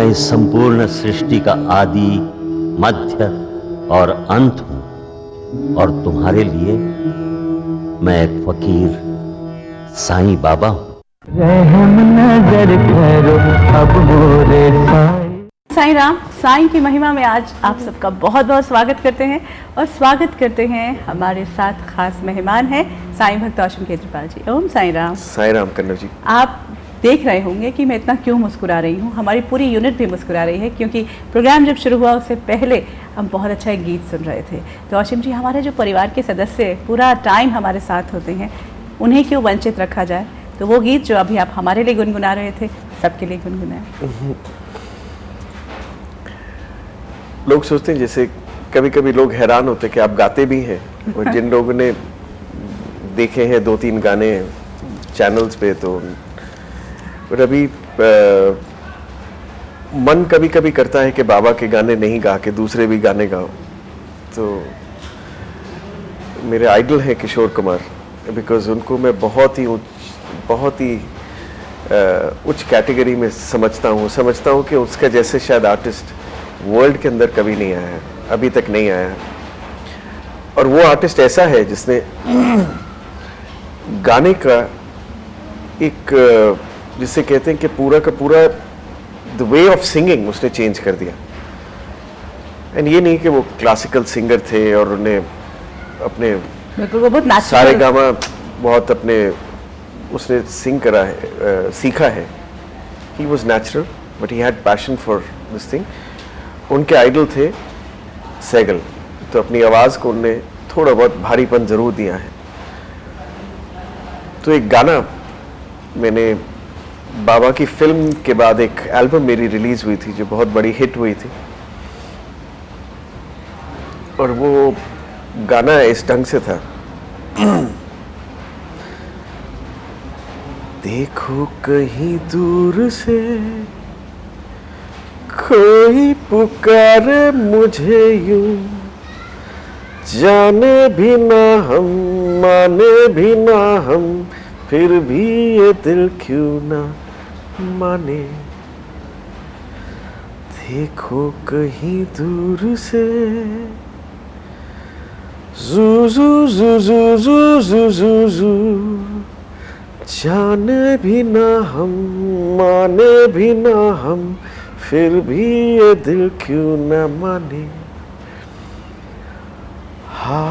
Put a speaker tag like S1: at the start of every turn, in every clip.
S1: मैं इस संपूर्ण सृष्टि का आदि, मध्य और अंत हूं और तुम्हारे लिए मैं एक फकीर साईं बाबा हूं।
S2: रहम नजर करो अब मोरे
S3: साईं राम, साईं की महिमा में आज आप सबका बहुत बहुत स्वागत करते हैं और स्वागत करते हैं हमारे साथ खास मेहमान हैं साईं भक्त अश्विन केजरीवाल जी। ओम साईं राम।
S4: साईं राम कन्नड़ जी।
S3: आप देख रहे होंगे कि मैं इतना क्यों मुस्कुरा रही हूँ, हमारी पूरी यूनिट भी मुस्कुरा रही है क्योंकि प्रोग्राम जब शुरू हुआ उससे पहले हम बहुत अच्छा एक गीत सुन रहे थे। तो अश्विन जी, हमारे जो परिवार के सदस्य पूरा टाइम हमारे साथ होते हैं, उन्हें क्यों वंचित रखा जाए। तो वो गीत जो अभी आप हमारे लिए गुनगुना रहे थे, सबके लिए गुनगुनाए।
S4: लोग सोचते हैं, जैसे कभी कभी लोग हैरान होते हैं कि आप गाते भी हैं, और जिन लोगों ने देखे हैं 2-3 गाने चैनल्स पे, तो पर अभी मन कभी कभी करता है कि बाबा के गाने नहीं गा के दूसरे भी गाने गाओ। तो मेरे आइडल हैं किशोर कुमार, बिकॉज उनको मैं बहुत ही उच्च कैटेगरी में समझता हूँ कि उसका जैसे शायद आर्टिस्ट वर्ल्ड के अंदर कभी नहीं आया है, अभी तक नहीं आया है। और वो आर्टिस्ट ऐसा है जिसने गाने का एक, जिसे कहते हैं कि पूरा का पूरा द वे ऑफ सिंगिंग उसने चेंज कर दिया। एंड ये नहीं कि वो क्लासिकल सिंगर थे और उन्हें अपने सारे गामा बहुत अपने उसने सिंग करा है, सीखा है। He was natural but he had passion for this thing. उनके आइडल थे सैगल, तो अपनी आवाज़ को उनने थोड़ा बहुत भारीपन ज़रूर दिया है। तो एक गाना मैंने बाबा की फिल्म के बाद एक एल्बम मेरी रिलीज़ हुई थी जो बहुत बड़ी हिट हुई थी, और वो गाना इस ढंग से था। देखो कहीं दूर से कोई पुकारे मुझे यूं, जाने भी ना हम माने भी ना हम, फिर भी ये दिल क्यों ना माने। देखो कहीं दूर से जू जू जू जू जू जू जू जू, जाने भी ना हम माने भी ना हम, फिर भी ये दिल क्यों न माने। हवा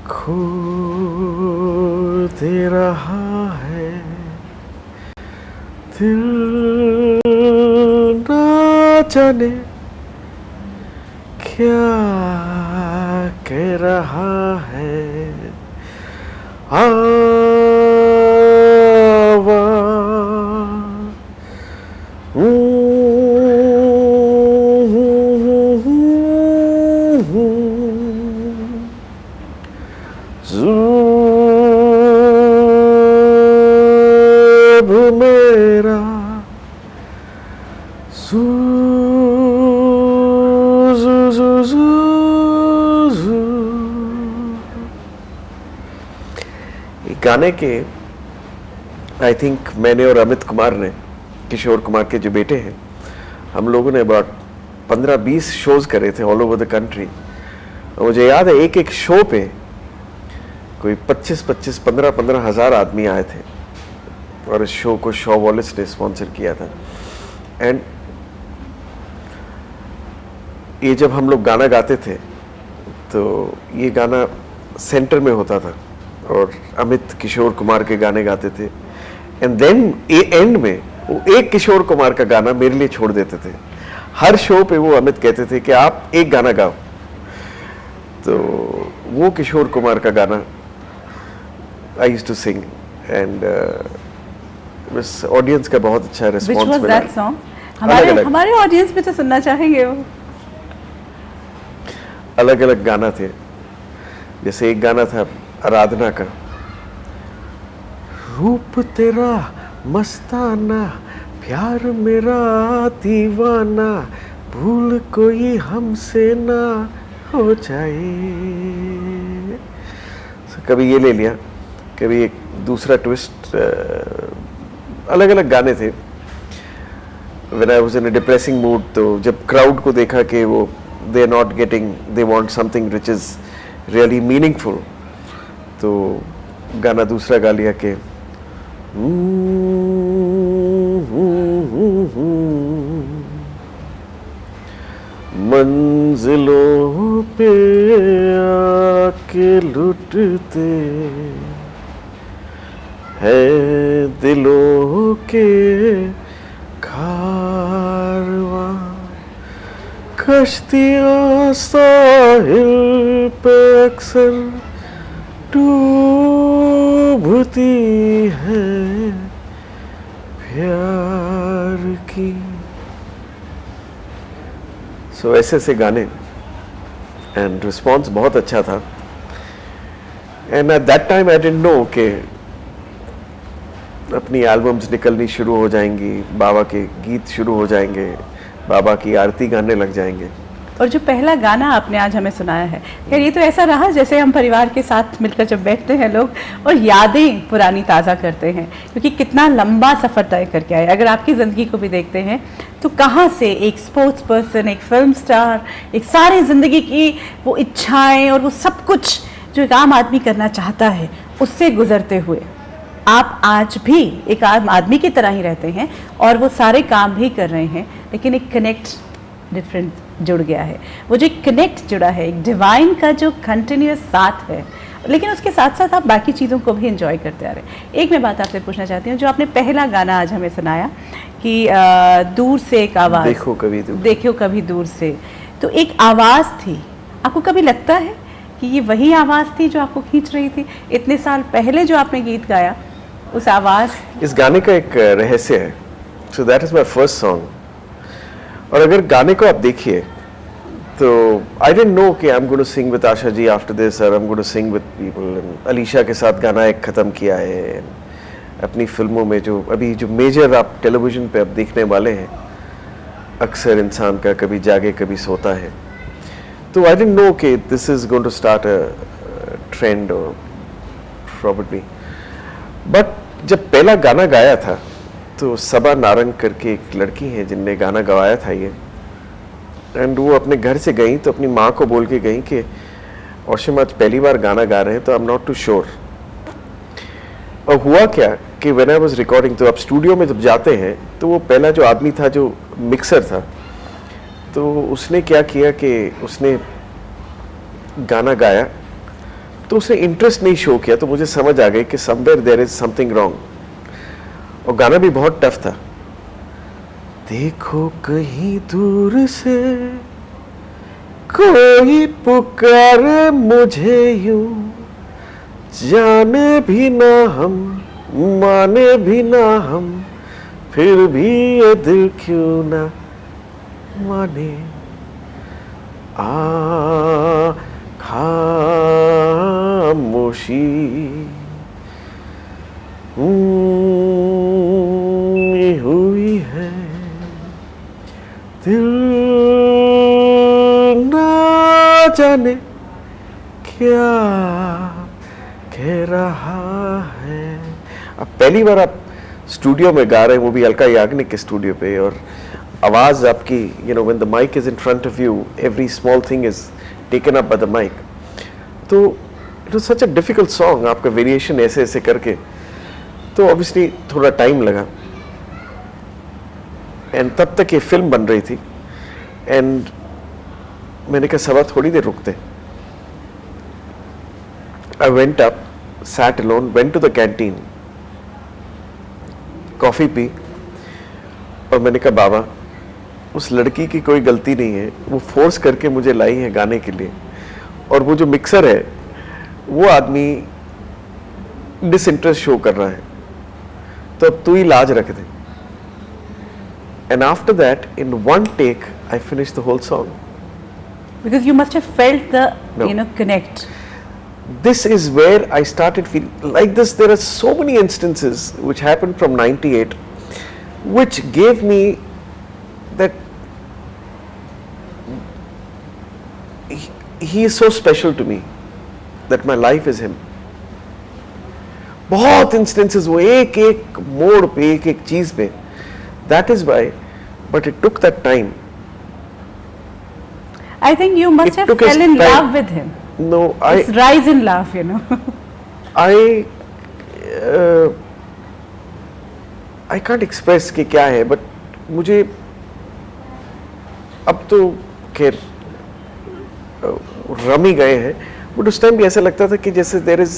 S4: खो दे रहा है, दिल ना जाने क्या कह रहा है। मेरा गाने के आई थिंक मैंने और अमित कुमार ने, किशोर कुमार के जो बेटे हैं, हम लोगों ने अबाउट 15-20 शोज करे थे ऑल ओवर द कंट्री। मुझे याद है एक एक शो पे कोई 25-25, 15-15 हज़ार आदमी आए थे, और इस शो को शो वॉलिस ने स्पॉन्सर किया था। एंड ये जब हम लोग गाना गाते थे तो ये गाना सेंटर में होता था और अमित किशोर कुमार के गाने गाते थे। एंड देन एंड में वो एक किशोर कुमार का गाना मेरे लिए छोड़ देते थे। हर शो पे वो अमित कहते थे कि आप एक गाना गाओ। तो वो किशोर कुमार का गाना I used to sing, and बस ऑडियंस का बहुत अच्छा रिस्पॉन्स मिला।
S3: हमारे ऑडियंस भी तो सुनना चाहेंगे। वो
S4: अलग अलग गाना थे, जैसे एक गाना था आराधना का, रूप तेरा मस्ताना, प्यार मेरा दीवाना, भूल कोई हमसे ना हो जाए। कभी ये ले लिया, कभी एक दूसरा ट्विस्ट, अलग अलग गाने थे. When I was in a depressing mood, तो जब crowd को देखा कि वो they are not getting, they want something which is really meaningful, तो गाना दूसरा गा लिया कि मंजिलों पे आके लुटते हैं दिलों के कारवां, कश्तियाँ साहिल पे अक्सर डूबती हैं प्यार की. सो ऐसे ऐसे गाने, एंड रिस्पॉन्स बहुत अच्छा था. And at that time I didn't know कि अपनी एल्बम्स निकलनी शुरू हो जाएंगी, बाबा के गीत शुरू हो जाएंगे, बाबा की आरती गाने लग जाएंगे.
S3: और जो पहला गाना आपने आज हमें सुनाया है, खैर ये तो ऐसा रहा जैसे हम परिवार के साथ मिलकर जब बैठते हैं लोग और यादें पुरानी ताज़ा करते हैं, क्योंकि कितना लंबा सफ़र तय करके आए. अगर आपकी ज़िंदगी को भी देखते हैं तो कहाँ से एक स्पोर्ट्स पर्सन, एक फिल्म स्टार, एक सारी ज़िंदगी की वो इच्छाएं और वो सब कुछ जो एक आम आदमी करना चाहता है उससे गुजरते हुए आप आज भी एक आम आदमी की तरह ही रहते हैं और वो सारे काम भी कर रहे हैं, लेकिन एक कनेक्ट डिफरेंट जुड़ गया है. वो जो एक कनेक्ट जुड़ा है, एक डिवाइन का जो कंटिन्यूस साथ है, लेकिन उसके साथ साथ आप बाकी चीज़ों को भी एंजॉय करते आ रहे हैं. एक मैं बात आपसे पूछना चाहती हूँ, जो आपने पहला गाना आज हमें सुनाया कि दूर से एक आवाज़,
S4: देखो कभी दूर,
S3: देखो कभी दूर से, तो एक आवाज़ थी. आपको कभी लगता है कि ये वही आवाज़ थी जो आपको खींच रही थी? इतने साल पहले जो आपने गीत गाया, उस आवाज़,
S4: इस गाने का एक रहस्य है. So that is my first song. और अगर गाने को आप देखिए तो आई डिडंट नो कि I am going to sing with Asha ji after this, और I am going to sing with people. Alisha के साथ गाना एक ख़त्म किया है. अपनी फिल्मों में जो अभी जो मेजर आप टेलीविज़न पे अब देखने वाले हैं, अक्सर इंसान का कभी जागे कभी सोता है, तो आई डिडंट नो कि this is going to start a trend और प्रॉब्ली. बट जब पहला गाना गाया था तो सबा नारंग करके एक लड़की है जिनने गाना गवाया था ये, एंड वो अपने घर से गई तो अपनी माँ को बोल के गई कि औशम आज पहली बार गाना गा रहे हैं तो I am not too sure. और हुआ क्या कि व्हेन आई वाज रिकॉर्डिंग, तो आप स्टूडियो में जब जाते हैं तो वो पहला जो आदमी था जो मिक्सर था, तो उसने क्या किया कि उसने गाना गाया तो उसने इंटरेस्ट नहीं शो किया. तो मुझे समझ आ गई कि somewhere there is something wrong. और गाना भी बहुत टफ था. देखो कहीं दूर से कोई पुकारे मुझे यूं, जाने भी ना हम माने भी ना हम, फिर भी ये दिल क्यों ना माने. खामोशी हुई है, दिल ना जाने क्या कह रहा है. अब पहली बार आप स्टूडियो में गा रहे हैं, वो भी अलका याग्निक के स्टूडियो पे, और आवाज़ आपकी, you know, when the mic is in front of you, every small thing is taken up by the mic. तो it was such a difficult song, आपका वेरिएशन ऐसे ऐसे करके, तो ऑब्वियसली थोड़ा टाइम लगा. एंड तब तक ये फिल्म बन रही थी, एंड मैंने कहा सबा थोड़ी देर रुकते. I went up, sat alone, went to the canteen, coffee P, और मैंने कहा बाबा उस लड़की की कोई गलती नहीं है, वो फोर्स करके मुझे लाई है गाने के लिए, और वो जो मिक्सर है वो आदमी डिसइंटरेस्ट शो कर रहा है, तो अब तू ही लाज रख दे. And after that in one take I finish the whole song.
S3: because you must have felt the connect.
S4: This is where I started feeling like this. There are so many instances which happened from 98 which gave me that he is so special to me, that my life is him. बहुत instances वो एक एक मोड़ पे, एक एक चीज पे. That is why, but it took that time.
S3: I think you must
S4: It
S3: have
S4: took us
S3: fell in
S4: time.
S3: love with him.
S4: No,
S3: It's rise in love, you know.
S4: I can't express कि क्या है, but मुझे अब तो खैर रम ही गए हैं, but उस टाइम भी ऐसा लगता था कि जैसे देयर इज,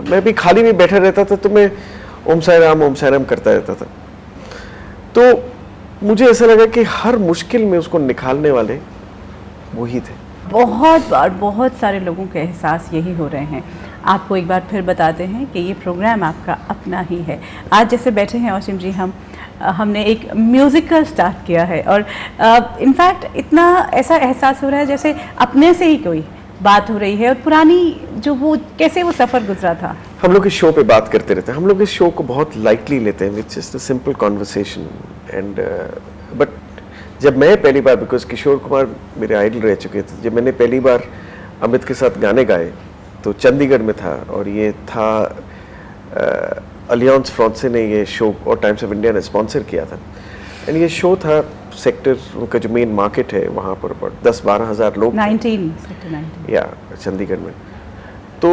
S4: मैं भी खाली में बैठा रहता था तो मैं ओम साई राम करता रहता था. तो मुझे ऐसा लगा कि हर मुश्किल में उसको निकालने वाले वही थे.
S3: बहुत बार बहुत सारे लोगों के एहसास यही हो रहे हैं. आपको एक बार फिर बताते हैं कि ये प्रोग्राम आपका अपना ही है. आज जैसे बैठे हैं औसिम जी, हमने एक म्यूज़िकल स्टार्ट किया है और इनफैक्ट इतना ऐसा एहसास हो रहा है जैसे अपने से ही कोई बात हो रही है और पुरानी जो वो कैसे वो सफ़र गुजरा था.
S4: हम लोग इस शो पे बात करते रहते हैं, हम लोग इस शो को बहुत लाइटली लेते हैं. It's just a simple conversation. And but जब मैं पहली बार, बिकॉज किशोर कुमार मेरे आइडल रह चुके थे, जब मैंने पहली बार अमित के साथ गाने गाए तो चंडीगढ़ में था, और ये था अलियांस फ्रांसे ने ये शो और टाइम्स ऑफ इंडिया ने स्पॉन्सर किया था. एंड ये शो था सेक्टर, उनका जो मेन मार्केट है वहाँ पर 10-12 हज़ार लोग
S3: 19
S4: या चंडीगढ़ में. तो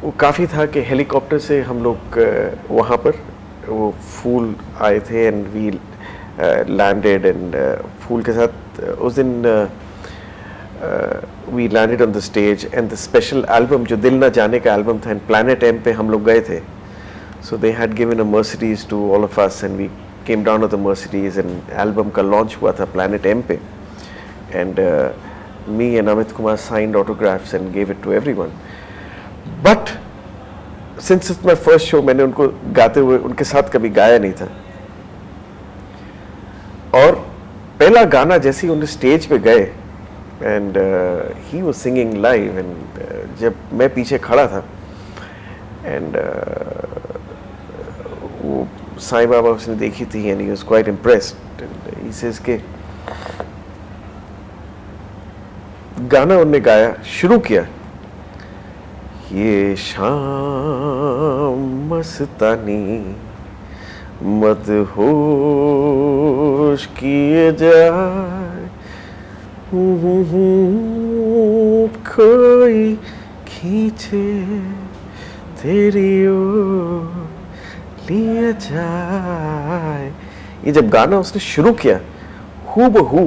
S4: वो काफ़ी था कि हेलीकॉप्टर से हम लोग वहाँ पर वो फूल आए थे एंड वी लैंडेड एंड फूल के साथ उस दिन we landed on the stage and the special album जो दिल ना जाने का एल्बम था एंड प्लैनेट एम पे हम लोग गए थे. So they had given a Mercedes to all of us and we came down of the Mercedes and album का लॉन्च हुआ था प्लैनेट एम पे. And me and Amit Kumar signed autographs and gave it to everyone. But since it's my first show, मैंने उनको गाते हुए उनके साथ कभी गाया नहीं था. और पहला गाना जैसे ही उन स्टेज पे गए and he was singing live, and जब मैं पीछे खड़ा था एंड वो साईं बाबा उसने देखी थी and he was quite impressed. He says के गाना उन्होंने गाया, शुरू किया, ये शाम मस्तानी मदहोश किए जाए, कोई खींचे तेरी ओर लिया जाए. ये जब गाना उसने शुरू किया, हूबहू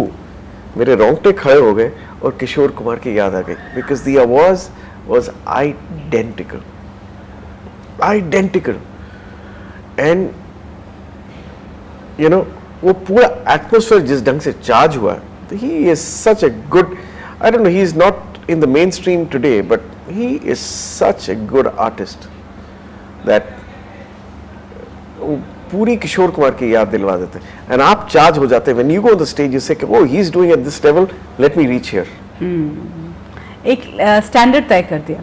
S4: मेरे रोंगटे खड़े हो गए और किशोर कुमार की याद आ गई, बिकॉज द आवाज was identical and you know वो पूरा एटमॉस्फेयर जिस ढंग से चार्ज हुआ, तो he is such a good, I don't know, he is not in the mainstream today but he is such a good artist that वो पूरी किशोर कुमार की याद दिलवा देते हैं एंड आप चार्ज हो जाते हैं when you go on the stage you say oh he is doing at this level, let me reach here.
S3: एक स्टैंडर्ड तय कर दिया.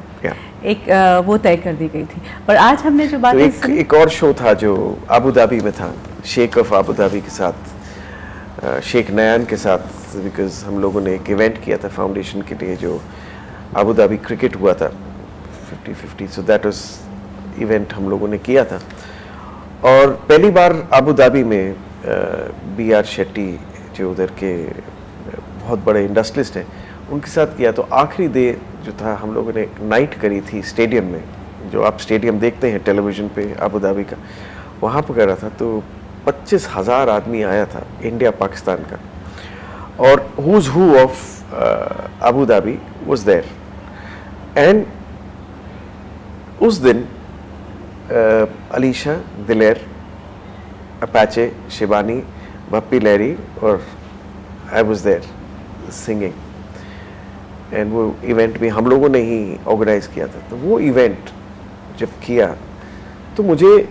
S3: एक वो तय कर दी गई थी. और आज हमने जो बात
S4: तो एक और शो था जो अबू धाबी में था, शेख ऑफ अबू धाबी के साथ, शेख नयान के साथ, बिकॉज हम लोगों ने एक इवेंट किया था फाउंडेशन के लिए जो अबू धाबी क्रिकेट हुआ था 50-50. सो दैट वाज इवेंट हम लोगों ने किया था. और पहली बार अबू धाबी में BR शेट्टी जो उधर के बहुत बड़े इंडस्ट्रियलिस्ट हैं उनके साथ किया. तो आखिरी डे जो था हम लोगों ने एक नाइट करी थी स्टेडियम में, जो आप स्टेडियम देखते हैं टेलीविज़न पे अबू धाबी का, वहाँ पर करा था. तो 25,000 आदमी आया था इंडिया पाकिस्तान का, और who's who of Abu Dhabi was there. And उस दिन अलीशा, दिलेर, अपाचे, शिबानी, भप्पी लहरी और I was there singing. And वो इवेंट भी हम लोगों ने ही ऑर्गेनाइज किया था. तो वो इवेंट जब किया तो मुझे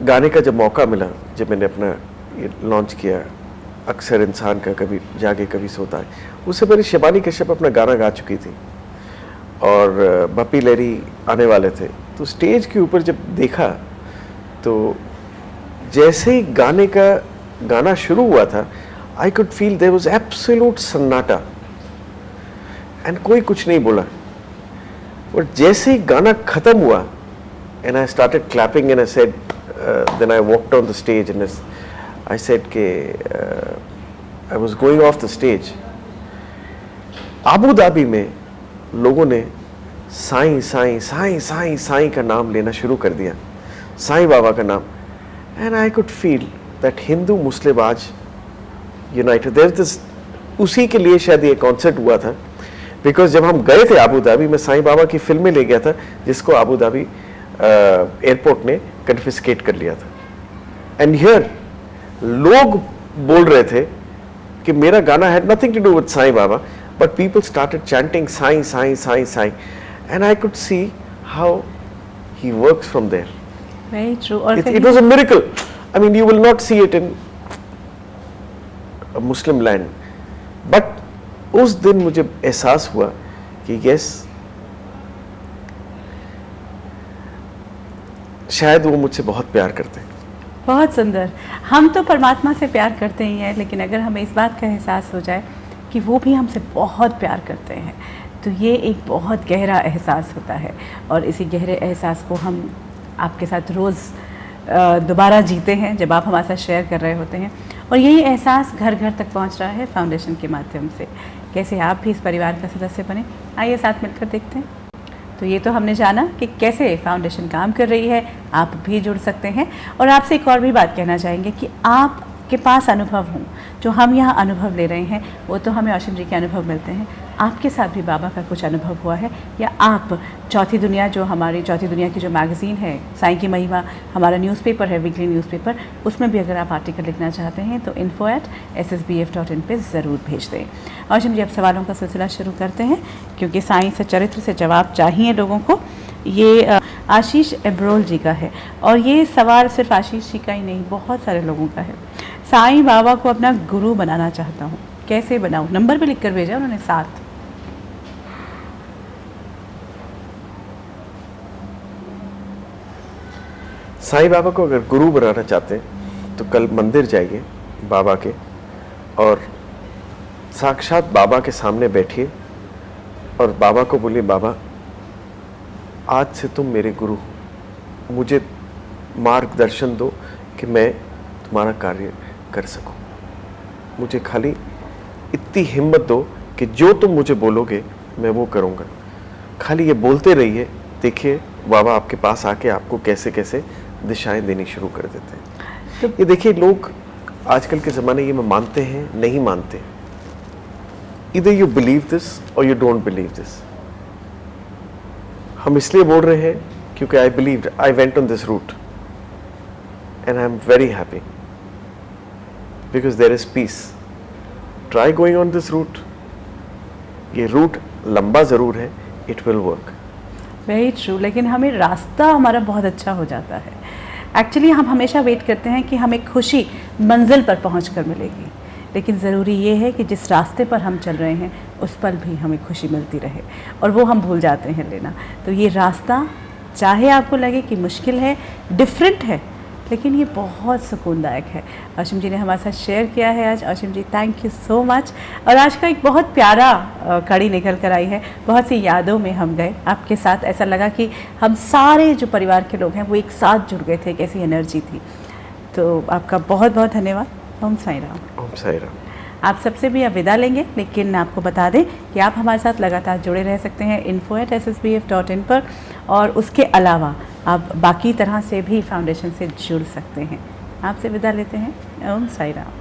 S4: गाने का जब मौका मिला, जब मैंने अपना ये लॉन्च किया अक्सर इंसान का कभी जागे कभी सोता है, उससे पहले शिबानी कश्यप अपना गाना गा चुकी थी और भप्पी लहरी आने वाले थे. तो स्टेज के ऊपर जब देखा तो जैसे ही गाना शुरू हुआ था, I could feel there was absolute सन्नाटा एंड कोई कुछ नहीं बोला. और जैसे ही गाना खत्म हुआ and I started clapping and I said then I walked on the stage and I said के I was going off the stage. Abu Dhabi में लोगों ने साईं साईं साईं साईं साईं का नाम लेना शुरू कर दिया, साईं बाबा का नाम. And I could feel that Hindu Muslim आज यूनाइटेड. देयर दिस, उसी के लिए शायद ये कॉन्सर्ट हुआ था, बिकॉज जब हम गए थे आबू धाबी, मैं साईं बाबा की फिल्में ले गया था जिसको आबू धाबी एयरपोर्ट ने कन्फिस्केट कर लिया था. एंड हियर लोग बोल रहे थे कि मेरा गाना had nothing to do with Sai Baba, but people started chanting Sai Sai Sai Sai, and I could see how he works from there.
S3: Very true. और
S4: It was a miracle. I mean, you will not see it in a Muslim land. But उस दिन मुझे एहसास हुआ कि yes, शायद वो मुझसे बहुत प्यार करते हैं.
S3: बहुत सुंदर. हम तो परमात्मा से प्यार करते ही हैं, लेकिन अगर हमें इस बात का एहसास हो जाए कि वो भी हमसे बहुत प्यार करते हैं, तो ये एक बहुत गहरा एहसास होता है. और इसी गहरे एहसास को हम आपके साथ रोज़ दोबारा जीते हैं जब आप हमारे साथ शेयर कर रहे होते हैं. और यही एहसास घर घर तक पहुंच रहा है फाउंडेशन के माध्यम से. कैसे आप भी इस परिवार का सदस्य बने, आइए साथ मिलकर देखते हैं. तो ये तो हमने जाना कि कैसे फाउंडेशन काम कर रही है, आप भी जुड़ सकते हैं. और आपसे एक और भी बात कहना चाहेंगे कि आपके पास अनुभव हों, जो हम यहाँ अनुभव ले रहे हैं वो तो हमें असीम जी के अनुभव मिलते हैं. आपके साथ भी बाबा का कुछ अनुभव हुआ है, या आप चौथी दुनिया, जो हमारी चौथी दुनिया की जो मैगज़ीन है साईं की महिमा, हमारा न्यूज़पेपर है, वीकली न्यूज़पेपर, उसमें भी अगर आप आर्टिकल लिखना चाहते हैं तो info@ssbf.in पे ज़रूर भेज दें. और जी अब सवालों का सिलसिला शुरू करते हैं, क्योंकि साईं से चरित्र से जवाब चाहिए लोगों को. ये आशीष एब्रोल जी का है, और ये सवाल सिर्फ आशीष जी का ही नहीं, बहुत सारे लोगों का है. साईं बाबा को अपना गुरु बनाना चाहता हूँ, कैसे बनाऊँ? नंबर पे लिख कर भेजा उन्होंने 7.
S4: साईं बाबा को अगर गुरु बनाना चाहते हैं तो कल मंदिर जाइए बाबा के, और साक्षात बाबा के सामने बैठिए और बाबा को बोलिए, बाबा आज से तुम मेरे गुरु हो, मुझे मार्गदर्शन दो कि मैं तुम्हारा कार्य कर सकूं. मुझे खाली इतनी हिम्मत दो कि जो तुम मुझे बोलोगे मैं वो करूँगा. खाली ये बोलते रहिए, देखिए बाबा आपके पास आके आपको कैसे कैसे दिशाएं देनी शुरू कर देते हैं. तो ये देखिए, लोग आजकल के ज़माने ये में मानते हैं, नहीं मानते. इधर यू बिलीव दिस और यू डोंट बिलीव दिस. हम इसलिए बोल रहे हैं क्योंकि I believed, I went on this route and I am very happy because there is peace. Try going on this route. ये रूट लंबा ज़रूर है, it will work.
S3: Very true. लेकिन हमें रास्ता हमारा बहुत अच्छा हो जाता है. एक्चुअली हम हमेशा वेट करते हैं कि हमें खुशी मंजिल पर पहुंच कर मिलेगी, लेकिन ज़रूरी ये है कि जिस रास्ते पर हम चल रहे हैं उस पर भी हमें खुशी मिलती रहे, और वो हम भूल जाते हैं लेना. तो ये रास्ता चाहे आपको लगे कि मुश्किल है, डिफरेंट है, लेकिन ये बहुत सुकूनदायक है. आशिम जी ने हमारे साथ शेयर किया है आज. आशिम जी, थैंक यू सो मच. और आज का एक बहुत प्यारा कड़ी निकल कर आई है. बहुत सी यादों में हम गए आपके साथ. ऐसा लगा कि हम सारे जो परिवार के लोग हैं वो एक साथ जुड़ गए थे, एक ऐसी एनर्जी थी. तो आपका बहुत बहुत धन्यवाद. ओम साई राम.
S4: ओम साई राम.
S3: आप सबसे भी अब विदा लेंगे, लेकिन आपको बता दें कि आप हमारे साथ लगातार जुड़े रह सकते हैं info@ssbf.in पर, और उसके अलावा आप बाकी तरह से भी फाउंडेशन से जुड़ सकते हैं. आपसे विदा लेते हैं. ओम साई राम.